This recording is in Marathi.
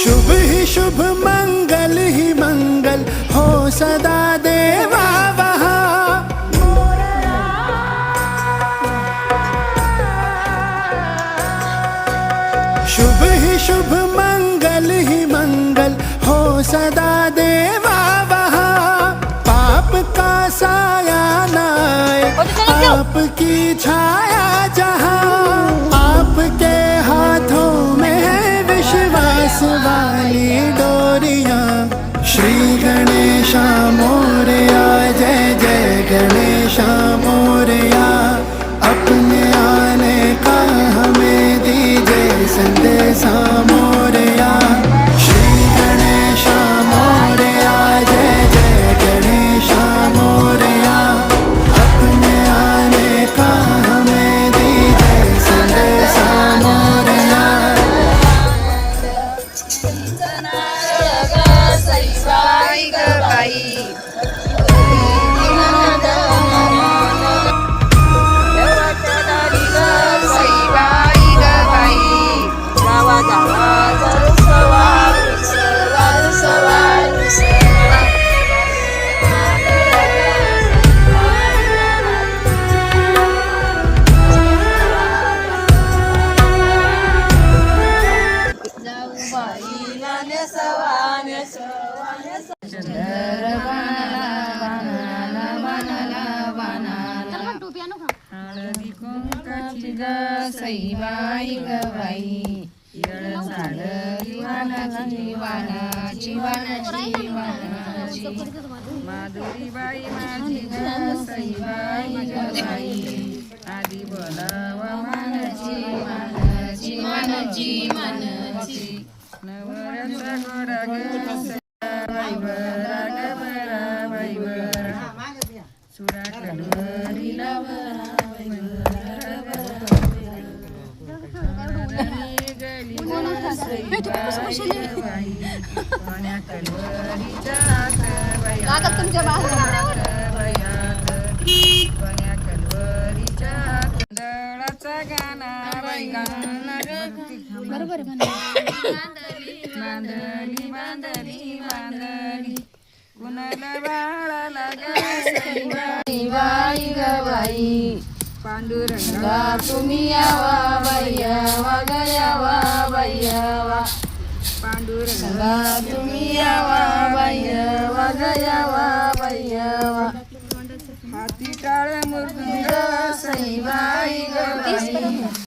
शुभ ही शुभ मंगल ही मंगल हो सदा देवा वहाँ। शुभ ही शुभ मंगल ही मंगल हो सदा देवा वहाँ। पाप का साया नाय आपकी छाया जहाँ। आपके हाथों में है विश्वास वाली डोरियां। श्री गणेशा मोरया जय जय गणेशा मोरया। अपने आने का हमें दीजिए संदेशा मोरया। श्री गणेशा मोरया जय जय गणेशा मोरया। अपने आने का हमें दीजिए संदेशा मोरया। हळदी कुंकाची ग सईबाई ग बाई. येळ झालं वानाची वानाची वानाची वानाची. माधुरी बाई माझी ग सईबाई ग बाई. आधी बोलावा मानाची मानाची मानाची मानाची. नवऱ्याचा गोडा ग सईबाई बरा ग बरा बाई बरा. सुराकडवरी लावरा दळाचा गाणा बाई गाणा बरोबर बांधली बांधली बांधली. कुणाला बाळाला ग बाई ग बाई. पांडुरंगा तुम्ही यावा बाई यावा ग यावा बाई यावा. पांडुरंगा तुम्ही यावा बाई यावा ग यावा बाई यावा. हाती टाळ मृदुंग सईबाई ग बाई.